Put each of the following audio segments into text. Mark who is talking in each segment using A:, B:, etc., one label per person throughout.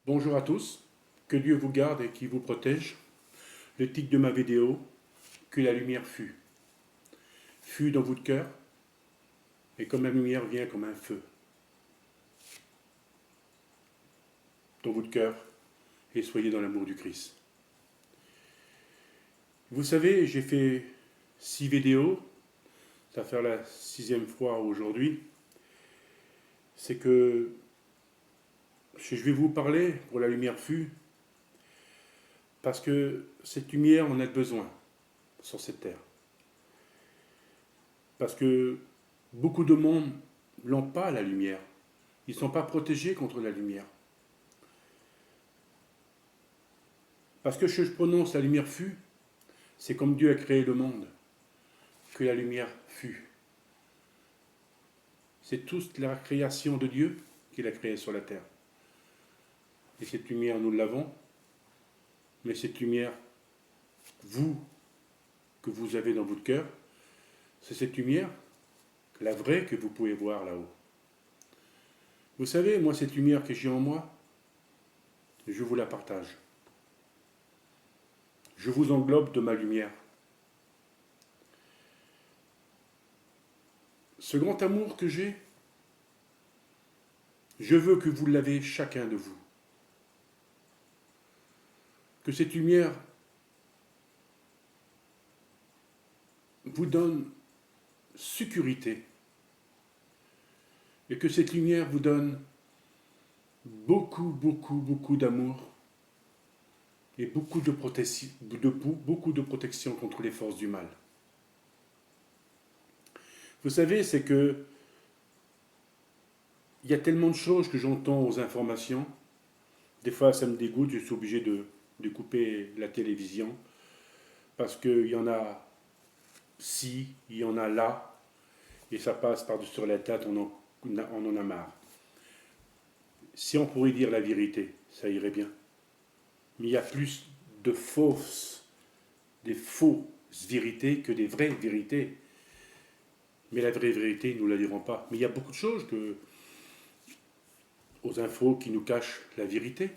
A: Bonjour à tous, que Dieu vous garde et qu'il vous protège. Le titre de ma vidéo, que la lumière fût. Fût dans votre cœur, et comme la lumière vient comme un feu. Dans votre cœur, et soyez dans l'amour du Christ. Vous savez, j'ai fait 6 vidéos, ça va faire la 6e fois aujourd'hui. C'est que je vais vous parler pour la lumière fût, parce que cette lumière, on a besoin sur cette terre. Parce que beaucoup de monde n'ont pas la lumière. Ils ne sont pas protégés contre la lumière. Parce que je prononce la lumière fut, c'est comme Dieu a créé le monde, que la lumière fut. C'est toute la création de Dieu qu'il a créée sur la terre. Et cette lumière, nous l'avons, mais cette lumière, vous, que vous avez dans votre cœur, c'est cette lumière, la vraie que vous pouvez voir là-haut. Vous savez, moi, cette lumière que j'ai en moi, je vous la partage. Je vous englobe de ma lumière. Ce grand amour que j'ai, je veux que vous l'avez chacun de vous. Que cette lumière vous donne sécurité et que cette lumière vous donne beaucoup d'amour et beaucoup de protection contre les forces du mal. Vous savez, c'est que il y a tellement de choses que j'entends aux informations. Des fois, ça me dégoûte, je suis obligé de couper la télévision parce qu'il y en a ci, il y en a là, et ça passe par-dessus la tête, on en a marre. Si on pourrait dire la vérité, ça irait bien. Mais il y a plus de des fausses vérités que des vraies vérités. Mais la vraie vérité, nous ne la dirons pas. Mais il y a beaucoup de choses aux infos qui nous cachent la vérité.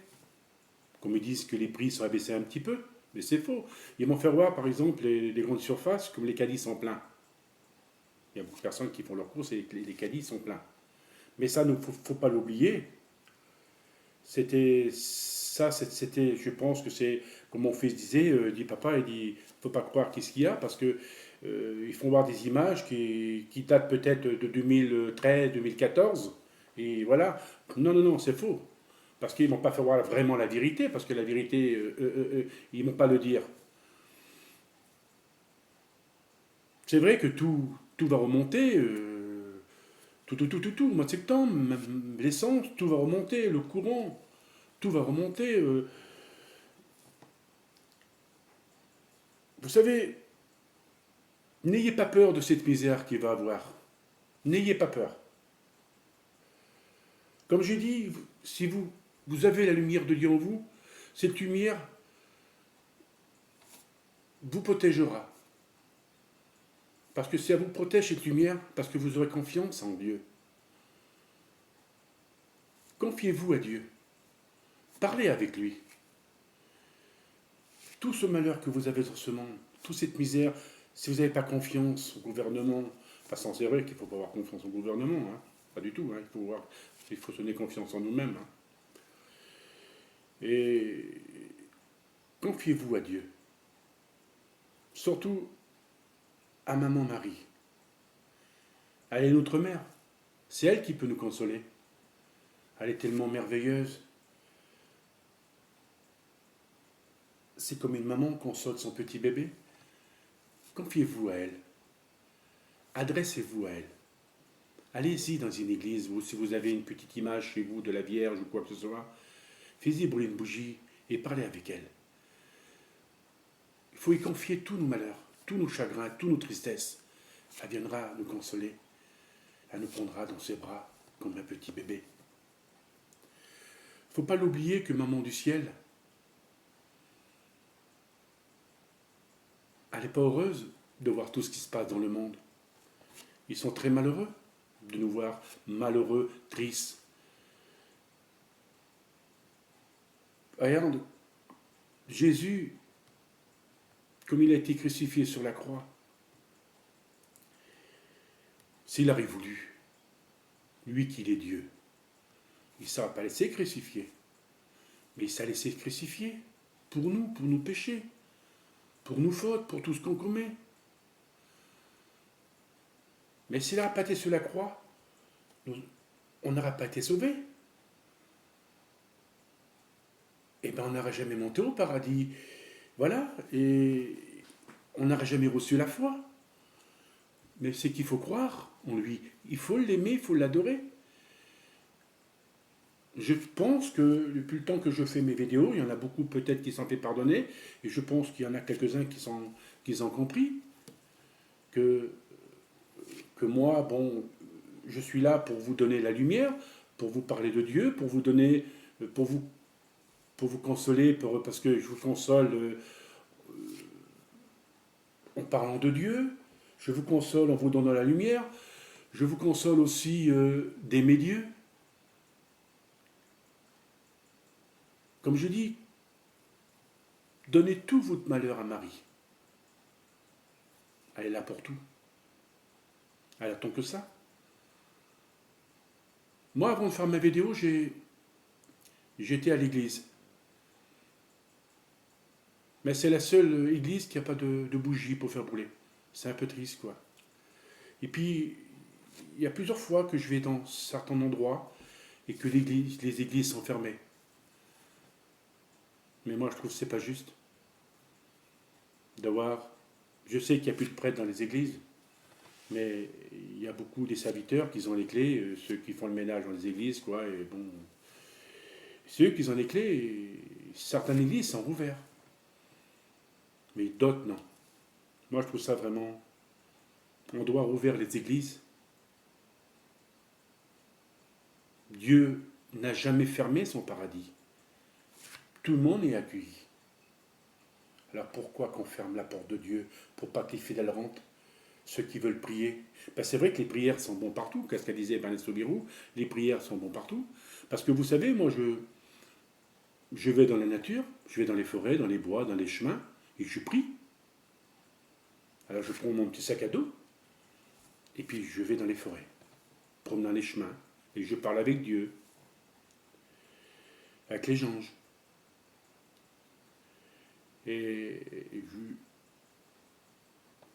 A: Comme ils disent que les prix sont abaissés un petit peu, mais c'est faux. Ils vont faire voir, par exemple, les grandes surfaces, comme les caddies sont pleins. Il y a beaucoup de personnes qui font leurs courses et les caddies sont pleins. Mais ça, il ne faut pas l'oublier. Je pense que c'est, comme mon fils disait, dit papa, il dit, faut pas croire qu'est-ce qu'il y a, parce que ils font voir des images qui datent peut-être de 2013, 2014, et voilà. Non, c'est faux. Parce qu'ils ne vont pas faire voir vraiment la vérité, parce que la vérité, ils ne vont pas le dire. C'est vrai que tout va remonter, tout, au mois de septembre, l'essence, tout va remonter, le courant, tout va remonter. Vous savez, n'ayez pas peur de cette misère qu'il va avoir. N'ayez pas peur. Comme j'ai dit, si vous avez la lumière de Dieu en vous, cette lumière vous protégera. Parce que si elle vous protège, cette lumière, parce que vous aurez confiance en Dieu. Confiez-vous à Dieu. Parlez avec lui. Tout ce malheur que vous avez dans ce monde, toute cette misère, si vous n'avez pas confiance au gouvernement, parce c'est vrai qu'il ne faut pas avoir confiance au gouvernement, hein, pas du tout, hein, il faut se donner confiance en nous-mêmes. Hein. Et confiez-vous à Dieu. Surtout à Maman Marie. Elle est notre mère. C'est elle qui peut nous consoler. Elle est tellement merveilleuse. C'est comme une maman console son petit bébé. Confiez-vous à elle. Adressez-vous à elle. Allez-y dans une église, ou si vous avez une petite image chez vous de la Vierge ou quoi que ce soit, faites-y brûler une bougie et parlez avec elle. Il faut y confier tous nos malheurs, tous nos chagrins, toutes nos tristesses. Elle viendra nous consoler. Elle nous prendra dans ses bras comme un petit bébé. Il ne faut pas l'oublier que Maman du Ciel, elle n'est pas heureuse de voir tout ce qui se passe dans le monde. Ils sont très malheureux de nous voir malheureux, tristes. Regarde, Jésus, comme il a été crucifié sur la croix, s'il avait voulu, lui qu'il est Dieu, il ne s'aurait pas laissé crucifier, mais il s'est laissé crucifier pour nous péchés, pour nos fautes, pour tout ce qu'on commet. Mais s'il n'aurait pas été sur la croix, on n'aurait pas été sauvés. Eh bien, on n'aurait jamais monté au paradis. Voilà, et on n'aurait jamais reçu la foi. Mais c'est qu'il faut croire en lui. Il faut l'aimer, il faut l'adorer. Je pense que depuis le temps que je fais mes vidéos, il y en a beaucoup peut-être qui s'en fait pardonner, et je pense qu'il y en a quelques-uns qui ont compris que moi, bon, je suis là pour vous donner la lumière, pour vous parler de Dieu, pour vous donner, pour vous consoler, parce que je vous console en parlant de Dieu, je vous console en vous donnant la lumière, je vous console aussi d'aimer Dieu. Comme je dis, donnez tout votre malheur à Marie. Elle est là pour tout. Elle attend que ça. Moi, avant de faire ma vidéo, j'étais à l'église. Mais c'est la seule église qui n'a pas de bougie pour faire brûler. C'est un peu triste, quoi. Et puis, il y a plusieurs fois que je vais dans certains endroits et que les églises sont fermées. Mais moi, je trouve que c'est pas juste d'avoir... Je sais qu'il n'y a plus de prêtres dans les églises, mais il y a beaucoup des serviteurs qui ont les clés, ceux qui font le ménage dans les églises, quoi, et bon... Ceux qui ont les clés, certaines églises sont ouvertes. Mais d'autres, non. Moi, je trouve ça vraiment... On doit rouvrir les églises. Dieu n'a jamais fermé son paradis. Tout le monde est accueilli. Alors pourquoi qu'on ferme la porte de Dieu pour pas que les fidèles rentrent, ceux qui veulent prier? Ben c'est vrai que les prières sont bonnes partout. Qu'est-ce qu'elle disait Bernard Soubirous? Les prières sont bonnes partout. Parce que vous savez, moi, je vais dans la nature, je vais dans les forêts, dans les bois, dans les chemins, et je prie. Alors je prends mon petit sac à dos, et puis je vais dans les forêts, promenant les chemins, et je parle avec Dieu, avec les anges. Et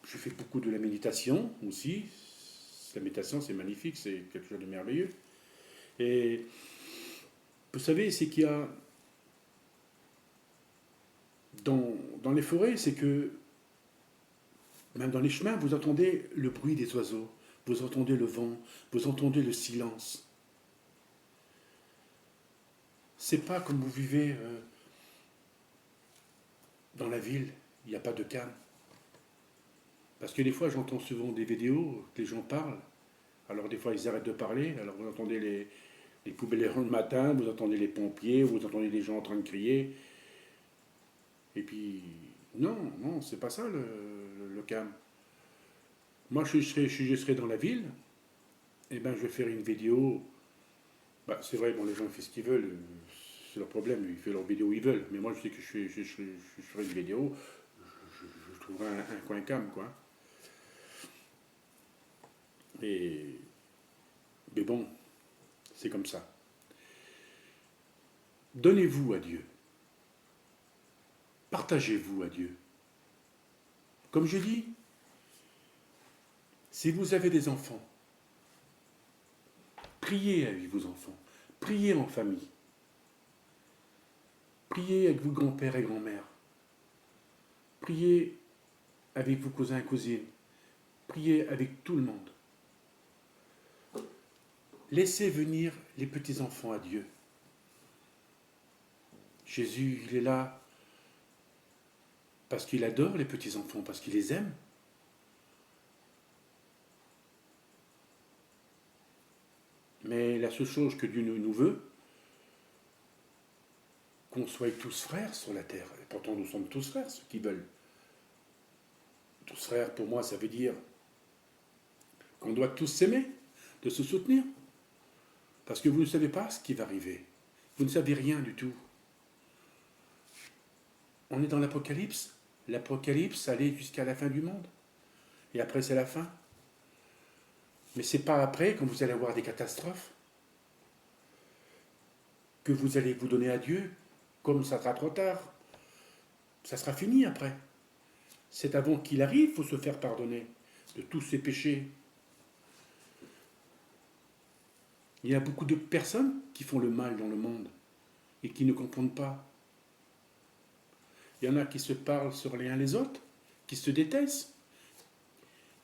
A: je fais beaucoup de la méditation aussi. La méditation, c'est magnifique, c'est quelque chose de merveilleux. Et vous savez, c'est qu'il y a dans les forêts, c'est que même dans les chemins, vous entendez le bruit des oiseaux, vous entendez le vent, vous entendez le silence. C'est pas comme vous vivez dans la ville, il n'y a pas de calme. Parce que des fois, j'entends souvent des vidéos, les gens parlent, alors des fois ils arrêtent de parler, alors vous entendez les poubelles le matin, vous entendez les pompiers, vous entendez des gens en train de crier. Et puis, non, c'est pas ça le calme. Moi, je serai dans la ville, et ben je vais faire une vidéo. Bah, c'est vrai, bon, les gens font ce qu'ils veulent, c'est leur problème, ils font leur vidéo où ils veulent. Mais moi, je sais que je ferai une vidéo, je trouverai un coin calme, quoi. Mais bon, c'est comme ça. Donnez-vous à Dieu. Partagez-vous à Dieu. Comme je dis, si vous avez des enfants, priez avec vos enfants. Priez en famille. Priez avec vos grands-pères et grands-mères. Priez avec vos cousins et cousines. Priez avec tout le monde. Laissez venir les petits-enfants à Dieu. Jésus, il est là parce qu'il adore les petits-enfants, parce qu'il les aime. Mais la seule chose que Dieu nous veut, qu'on soit tous frères sur la terre. Et pourtant, nous sommes tous frères, ceux qui veulent. Tous frères, pour moi, ça veut dire qu'on doit tous s'aimer, de se soutenir. Parce que vous ne savez pas ce qui va arriver. Vous ne savez rien du tout. On est dans l'Apocalypse. L'Apocalypse, allait jusqu'à la fin du monde. Et après, c'est la fin. Mais c'est pas après, quand vous allez avoir des catastrophes, que vous allez vous donner à Dieu, comme ça sera trop tard. Ça sera fini après. C'est avant qu'il arrive, il faut se faire pardonner de tous ses péchés. Il y a beaucoup de personnes qui font le mal dans le monde et qui ne comprennent pas. Il y en a qui se parlent sur les uns les autres, qui se détestent,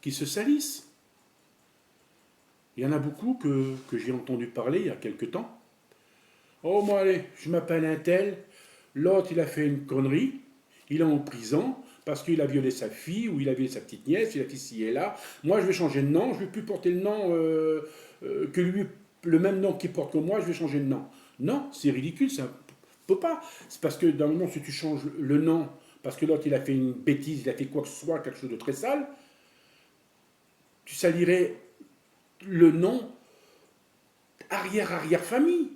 A: qui se salissent. Il y en a beaucoup que j'ai entendu parler il y a quelque temps. Oh, moi, allez, je m'appelle un tel. L'autre, il a fait une connerie. Il est en prison parce qu'il a violé sa fille ou il a violé sa petite nièce. Il a fait ci et là. Moi, je vais changer de nom. Je ne vais plus porter le nom que lui, le même nom qu'il porte que moi. Je vais changer de nom. Non, c'est ridicule. Ça ne peut pas. C'est parce que dans le moment, si tu changes le nom, parce que l'autre, il a fait une bêtise, il a fait quoi que ce soit, quelque chose de très sale, tu salirais le nom arrière-arrière-famille.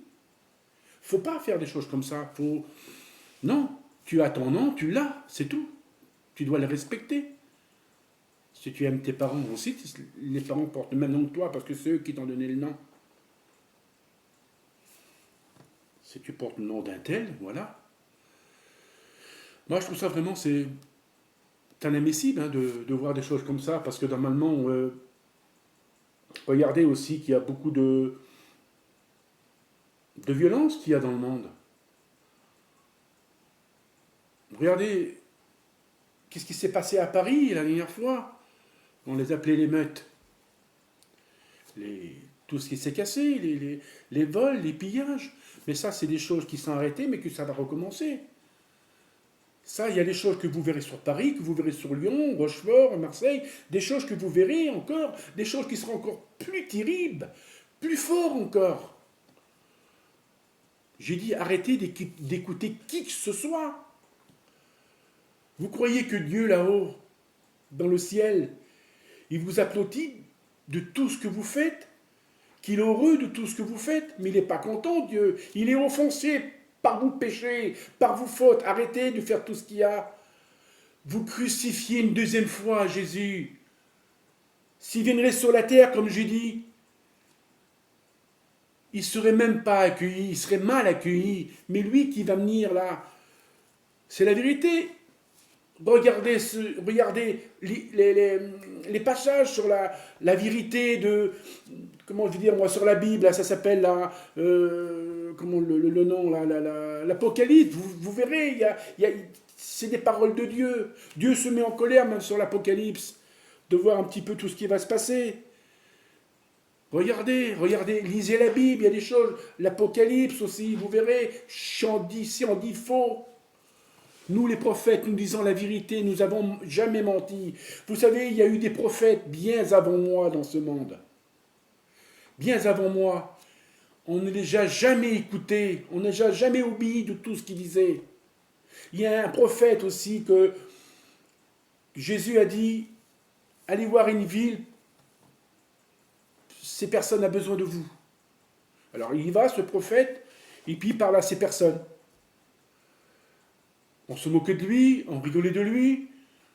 A: Faut pas faire des choses comme ça. Non, tu as ton nom, tu l'as, c'est tout. Tu dois le respecter. Si tu aimes tes parents aussi, les parents portent le même nom que toi parce que c'est eux qui t'ont donné le nom. Si tu portes le nom d'un tel, voilà. Moi, je trouve ça vraiment, c'est inadmissible de voir des choses comme ça parce que normalement, regardez aussi qu'il y a beaucoup de violence qu'il y a dans le monde. Regardez, qu'est-ce qui s'est passé à Paris la dernière fois? On les appelait les meutes. Tout ce qui s'est cassé, les vols, les pillages. Mais ça, c'est des choses qui sont arrêtées, mais que ça va recommencer. Ça, il y a des choses que vous verrez sur Paris, que vous verrez sur Lyon, Rochefort, Marseille, des choses que vous verrez encore, des choses qui seront encore plus terribles, plus fortes encore. J'ai dit arrêtez d'écouter qui que ce soit. Vous croyez que Dieu là-haut, dans le ciel, il vous applaudit de tout ce que vous faites, qu'il est heureux de tout ce que vous faites, mais il n'est pas content, Dieu. Il est offensé par vos péchés, par vos fautes. Arrêtez de faire tout ce qu'il y a. Vous crucifiez une deuxième fois Jésus. S'il viendrait sur la terre, comme j'ai dit, il ne serait même pas accueilli, il serait mal accueilli. Mais lui qui va venir là, c'est la vérité. Regardez les passages sur la vérité de, comment je veux dire moi, sur la Bible, là, ça s'appelle comment le nom, l'Apocalypse, vous verrez, c'est des paroles de Dieu. Dieu se met en colère même sur l'Apocalypse, de voir un petit peu tout ce qui va se passer. Regardez, lisez la Bible, il y a des choses, l'Apocalypse aussi, vous verrez, si on dit faux. Nous, les prophètes, nous disons la vérité, nous n'avons jamais menti. Vous savez, il y a eu des prophètes bien avant moi dans ce monde. Bien avant moi. On ne les a jamais écoutés, on ne les a jamais obéi de tout ce qu'ils disaient. Il y a un prophète aussi que Jésus a dit, allez voir une ville, ces personnes ont besoin de vous. Alors il y va, ce prophète, et puis il parle à ces personnes. On se moquait de lui, on rigolait de lui.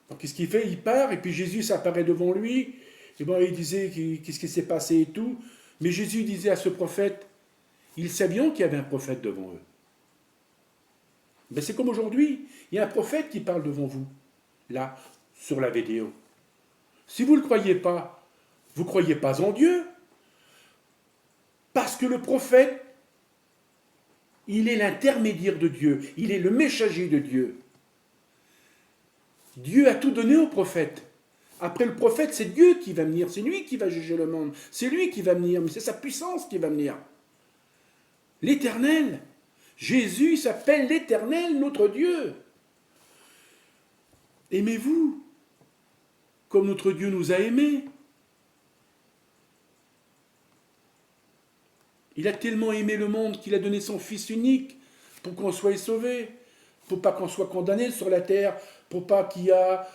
A: Donc qu'est-ce qu'il fait? Il part, et puis Jésus s'apparaît devant lui. Et bon, il disait qu'est-ce qui s'est passé et tout. Mais Jésus disait à ce prophète, ils savaient qu'il y avait un prophète devant eux. Ben c'est comme aujourd'hui, il y a un prophète qui parle devant vous, là, sur la vidéo. Si vous ne le croyez pas, vous ne croyez pas en Dieu. Parce que le prophète, il est l'intermédiaire de Dieu. Il est le messager de Dieu. Dieu a tout donné au prophète. Après le prophète, c'est Dieu qui va venir. C'est lui qui va juger le monde. C'est lui qui va venir. Mais c'est sa puissance qui va venir. L'Éternel. Jésus s'appelle l'Éternel, notre Dieu. Aimez-vous comme notre Dieu nous a aimés. Il a tellement aimé le monde qu'il a donné son Fils unique pour qu'on soit sauvé, pour pas qu'on soit condamné sur la terre, pour pas qu'il y a...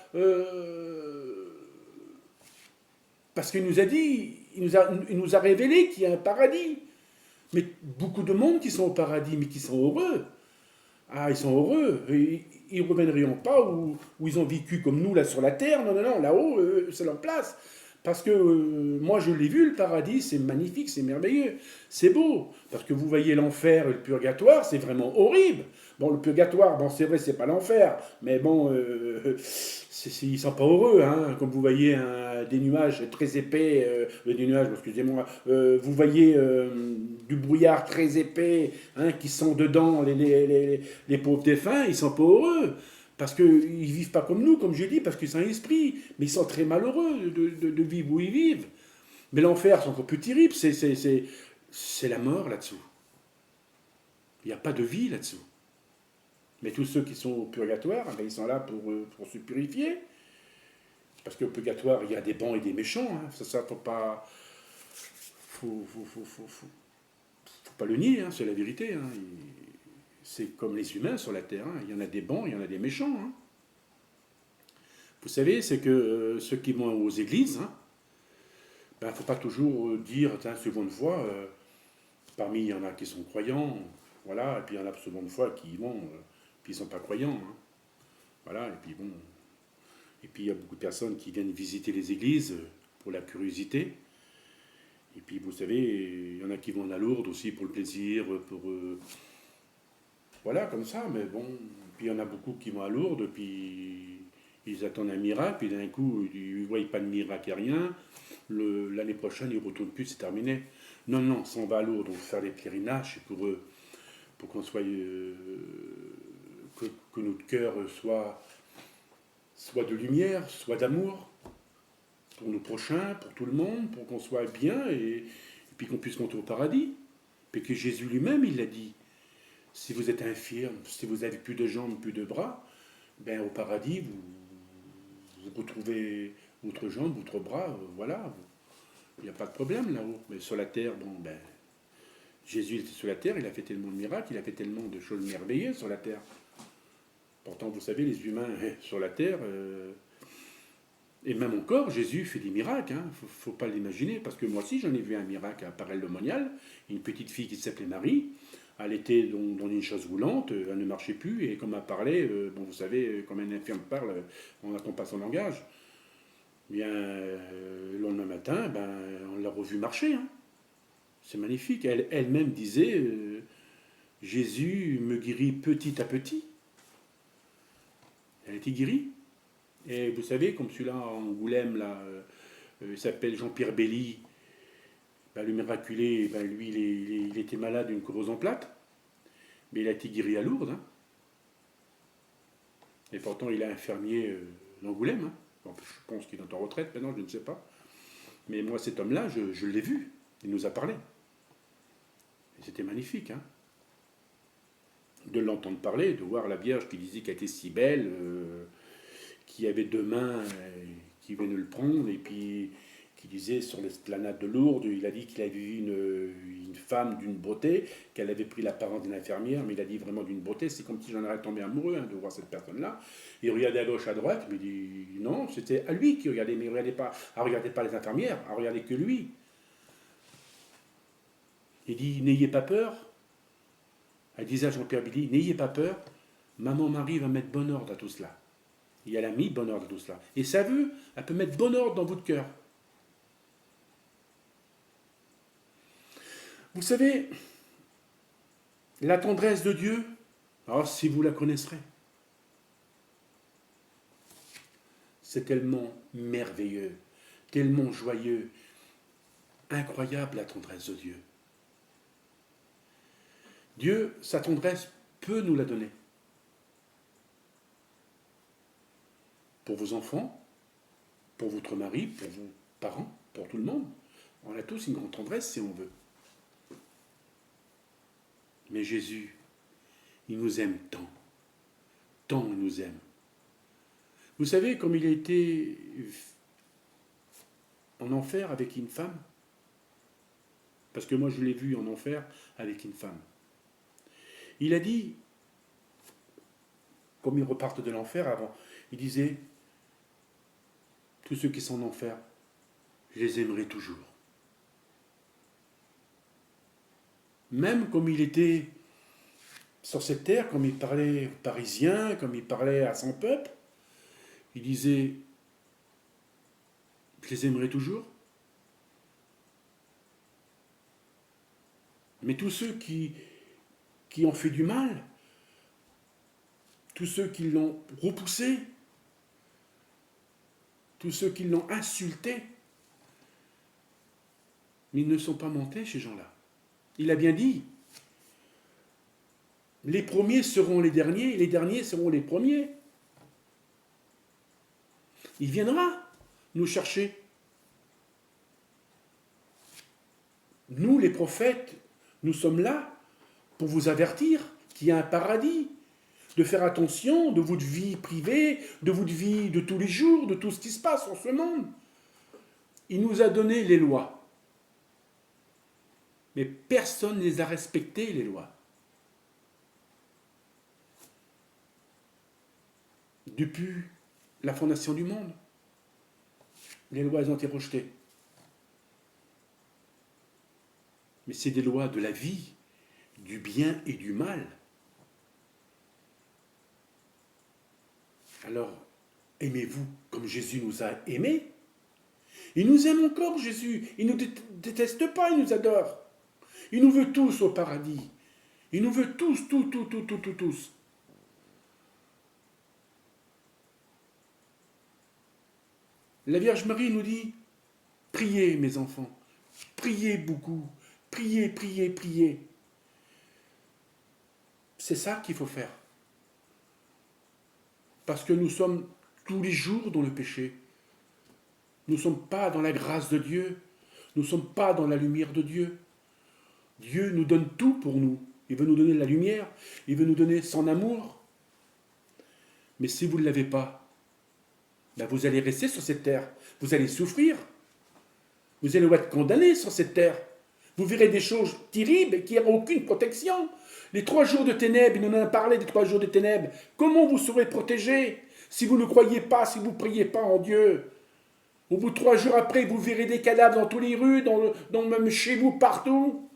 A: parce qu'il nous a dit, il nous a révélé qu'il y a un paradis. Mais beaucoup de monde qui sont au paradis, mais qui sont heureux. Ah, ils sont heureux. Ils ne reviendront pas où ils ont vécu comme nous, là, sur la terre. Non, non, non, là-haut, c'est leur place. Parce que moi, je l'ai vu, le paradis, c'est magnifique, c'est merveilleux, c'est beau. Parce que vous voyez l'enfer et le purgatoire, c'est vraiment horrible. Bon, le purgatoire, bon, c'est vrai, c'est pas l'enfer, mais bon, ils sont pas heureux, hein. Comme vous voyez des nuages très épais, des nuages, excusez-moi, vous voyez du brouillard très épais, hein, qui sont dedans, les pauvres défunts, ils sont pas heureux. Parce qu'ils ne vivent pas comme nous, comme je dis, parce qu'ils sont un esprit. Mais ils sont très malheureux de vivre où ils vivent. Mais l'enfer, c'est encore plus terrible. C'est la mort là-dessous. Il n'y a pas de vie là-dessous. Mais tous ceux qui sont au purgatoire, ben, ils sont là pour se purifier. Parce qu'au purgatoire, il y a des bons et des méchants. Hein. Ça, faut pas. Faut pas le nier, hein, c'est la vérité. Hein. C'est comme les humains sur la terre. Hein. Il y en a des bons, il y en a des méchants. Hein. Vous savez, c'est que ceux qui vont aux églises, hein, ben, faut pas toujours dire, tiens, seconde fois, parmi il y en a qui sont croyants, voilà, et puis il y en a seconde fois qui y vont, puis ils sont pas croyants, hein, voilà, et puis bon, et puis il y a beaucoup de personnes qui viennent visiter les églises pour la curiosité, et puis vous savez, il y en a qui vont à Lourdes aussi pour le plaisir, pour, voilà, comme ça, mais bon, puis il y en a beaucoup qui vont à Lourdes, puis ils attendent un miracle, puis d'un coup, ils ne voient pas de miracle et rien. L'année prochaine, ils ne retournent plus, c'est terminé. Non, non, ça on va à Lourdes, on va faire les pèlerinages pour qu'on soit. Que notre cœur soit de lumière, soit d'amour, pour nos prochains, pour tout le monde, pour qu'on soit bien et puis qu'on puisse monter au paradis. Puis que Jésus lui-même, il l'a dit. Si vous êtes infirme, si vous avez plus de jambes, plus de bras, ben au paradis, vous retrouvez votre jambe, votre bras, voilà. Il n'y a pas de problème là-haut. Mais sur la terre, bon, ben, Jésus était sur la terre, il a fait tellement de miracles, il a fait tellement de choses merveilleuses sur la terre. Pourtant, vous savez, les humains sur la terre, et même encore, Jésus fait des miracles, hein. Faut pas l'imaginer, parce que moi aussi j'en ai vu un miracle à Paray-le-Monial, une petite fille qui s'appelait Marie, elle était dans une chaise roulante, elle ne marchait plus, et comme elle parlait, bon, vous savez, comme un infirme parle, on n'attend pas son langage. Bien, le lendemain matin, ben, on l'a revue marcher, hein. C'est magnifique. Elle-même disait, Jésus me guérit petit à petit. Elle était guérie. Et vous savez, comme celui-là en Angoulême, là, il s'appelle Jean-Pierre Belly, ben, le miraculé, ben, lui, il était malade d'une sclérose en plaques, mais il a été guéri à Lourdes. Hein. Et pourtant, il est infirmier d'Angoulême. Hein. Bon, je pense qu'il est en retraite maintenant, je ne sais pas. Mais moi, cet homme-là, je l'ai vu. Il nous a parlé. Et c'était magnifique. Hein. De l'entendre parler, de voir la Vierge qui disait qu'elle était si belle, qui avait deux mains, qui venaient le prendre, et puis qui disait sur l'esplanade de Lourdes, il a dit qu'il avait vu une femme d'une beauté, qu'elle avait pris l'apparence d'une infirmière, mais il a dit vraiment d'une beauté, c'est comme si j'en aurais tombé amoureux hein, de voir cette personne-là. Il regardait à gauche, à droite, mais il dit non, c'était à lui qui regardait, mais il ne regardait pas les infirmières, il regardait que lui. Il dit n'ayez pas peur. Elle disait à Jean-Pierre Billy, n'ayez pas peur, maman Marie va mettre bon ordre à tout cela. Et elle a mis bon ordre à tout cela. Et ça veut, elle peut mettre bon ordre dans votre cœur. Vous savez, la tendresse de Dieu, alors si vous la connaisserez, c'est tellement merveilleux, tellement joyeux, incroyable la tendresse de Dieu. Dieu, sa tendresse peut nous la donner. Pour vos enfants, pour votre mari, pour vos parents, pour tout le monde. On a tous une grande tendresse si on veut. Mais Jésus, il nous aime tant. Tant il nous aime. Vous savez, comme il a été en enfer avec une femme, parce que moi je l'ai vu en enfer avec une femme. Il a dit, comme ils repartent de l'enfer avant, il disait, tous ceux qui sont en enfer, je les aimerai toujours. Même comme il était sur cette terre, comme il parlait aux Parisiens, comme il parlait à son peuple, il disait, je les aimerai toujours. Mais tous ceux qui ont fait du mal, tous ceux qui l'ont repoussé, tous ceux qui l'ont insulté, mais ils ne sont pas montés, ces gens-là. Il a bien dit, les premiers seront les derniers seront les premiers. Il viendra nous chercher. Nous, les prophètes, nous sommes là pour vous avertir qu'il y a un paradis, de faire attention de votre vie privée, de votre vie de tous les jours, de tout ce qui se passe en ce monde. Il nous a donné les lois. Mais personne ne les a respectées, les lois. Depuis la fondation du monde, les lois elles ont été rejetées. Mais c'est des lois de la vie, du bien et du mal. Alors, aimez-vous comme Jésus nous a aimés. Il nous aime encore, Jésus. Il ne nous déteste pas, il nous adore. Il nous veut tous au paradis. Il nous veut tous. La Vierge Marie nous dit, priez mes enfants, priez beaucoup, priez. C'est ça qu'il faut faire. Parce que nous sommes tous les jours dans le péché. Nous ne sommes pas dans la grâce de Dieu. Nous ne sommes pas dans la lumière de Dieu. Dieu nous donne tout pour nous. Il veut nous donner la lumière. Il veut nous donner son amour. Mais si vous ne l'avez pas, ben vous allez rester sur cette terre. Vous allez souffrir. Vous allez être condamné sur cette terre. Vous verrez des choses terribles qui n'auront aucune protection. Les 3 jours de ténèbres, il en a parlé des 3 jours de ténèbres. Comment vous serez protégés si vous ne croyez pas, si vous ne priez pas en Dieu? Au bout de 3 jours après, vous verrez des cadavres dans toutes les rues, même chez vous, partout.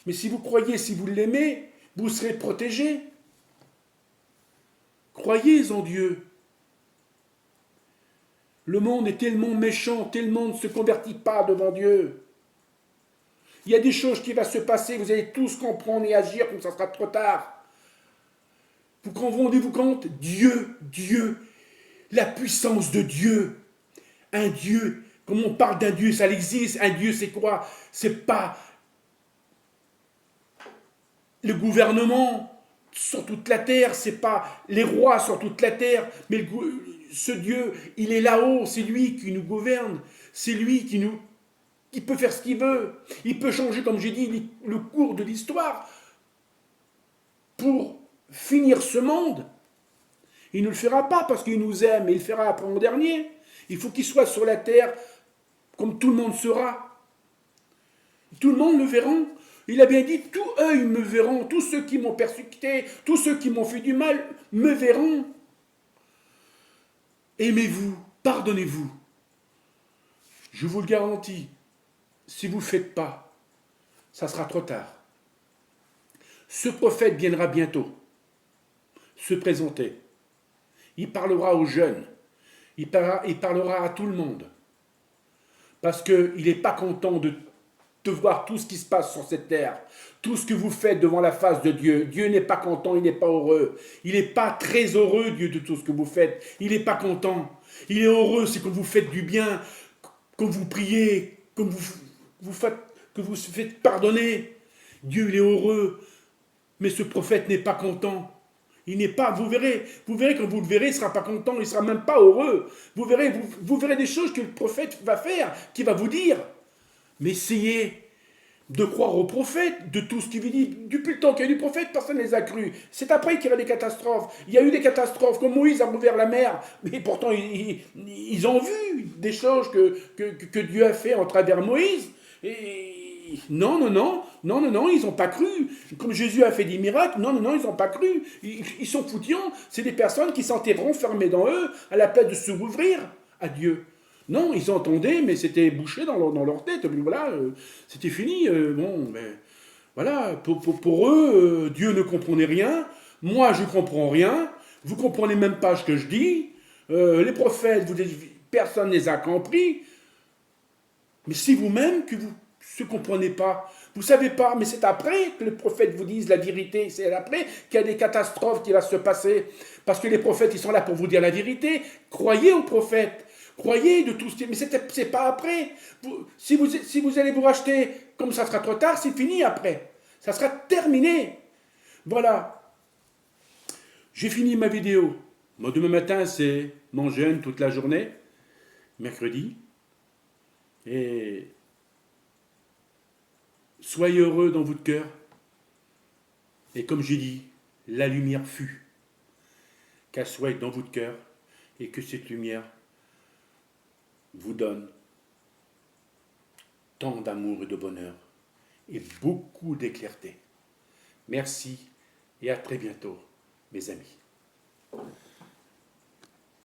A: Mais si vous croyez, si vous l'aimez, vous serez protégés. Croyez en Dieu. Le monde est tellement méchant, tellement ne se convertit pas devant Dieu. Il y a des choses qui vont se passer, vous allez tous comprendre et agir comme ça sera trop tard. Vous rendez-vous compte? Dieu, la puissance de Dieu. Un Dieu, comme on parle d'un Dieu, ça existe. Un Dieu, c'est quoi? C'est pas le gouvernement sur toute la terre, c'est pas les rois sur toute la terre, mais ce Dieu, il est là-haut, c'est lui qui nous gouverne, c'est lui qui peut faire ce qu'il veut. Il peut changer, comme j'ai dit, le cours de l'histoire pour finir ce monde. Il ne le fera pas parce qu'il nous aime, et il le fera après en dernier. Il faut qu'il soit sur la terre comme tout le monde sera. Tout le monde le verra. Il a bien dit, tous œil me verront, tous ceux qui m'ont persécuté, tous ceux qui m'ont fait du mal me verront. Aimez-vous, pardonnez-vous. Je vous le garantis, si vous ne le faites pas, ça sera trop tard. Ce prophète viendra bientôt se présenter. Il parlera aux jeunes. Il parlera à tout le monde. Parce qu'il n'est pas content de voir tout ce qui se passe sur cette terre. Tout ce que vous faites devant la face de Dieu. Dieu n'est pas content, il n'est pas heureux. Il n'est pas très heureux, Dieu, de tout ce que vous faites. Il n'est pas content. Il est heureux, c'est quand vous faites du bien, quand vous priez, quand vous faites pardonner. Dieu, il est heureux. Mais ce prophète n'est pas content. Il n'est pas, vous verrez quand vous le verrez, il ne sera pas content, il ne sera même pas heureux. Vous verrez des choses que le prophète va faire, qu'il va vous dire. Mais essayez de croire au prophète, de tout ce qu'il vous dit. Depuis le temps qu'il y a eu du prophète, personne ne les a crus. C'est après qu'il y a des catastrophes. Il y a eu des catastrophes, comme Moïse a ouvert la mer, mais pourtant ils ont vu des choses que Dieu a fait en travers Moïse. Et non, ils n'ont pas cru. Comme Jésus a fait des miracles, non, ils n'ont pas cru. Ils sont foutiants. C'est des personnes qui s'étaient renfermées dans eux à la place de se rouvrir à Dieu. Non, ils entendaient, mais c'était bouché dans leur tête. Voilà, c'était fini. Voilà, pour eux, Dieu ne comprenait rien, moi je comprends rien, vous comprenez même pas ce que je dis, les prophètes, personne ne les a compris, mais si vous-même que vous ne comprenez pas, vous ne savez pas, mais c'est après que les prophètes vous disent la vérité, c'est après qu'il y a des catastrophes qui vont se passer, parce que les prophètes, ils sont là pour vous dire la vérité, croyez aux prophètes, croyez de tout ce qui... Mais c'est pas après. Si vous allez vous racheter, comme ça sera trop tard, c'est fini après. Ça sera terminé. Voilà. J'ai fini ma vidéo. Moi, demain matin, c'est mon jeûne toute la journée, mercredi. Et soyez heureux dans votre cœur. Et comme j'ai dit, la lumière fut. Qu'elle soit dans votre cœur et que cette lumière vous donne tant d'amour et de bonheur et beaucoup d'éclairté. Merci et à très bientôt, mes amis.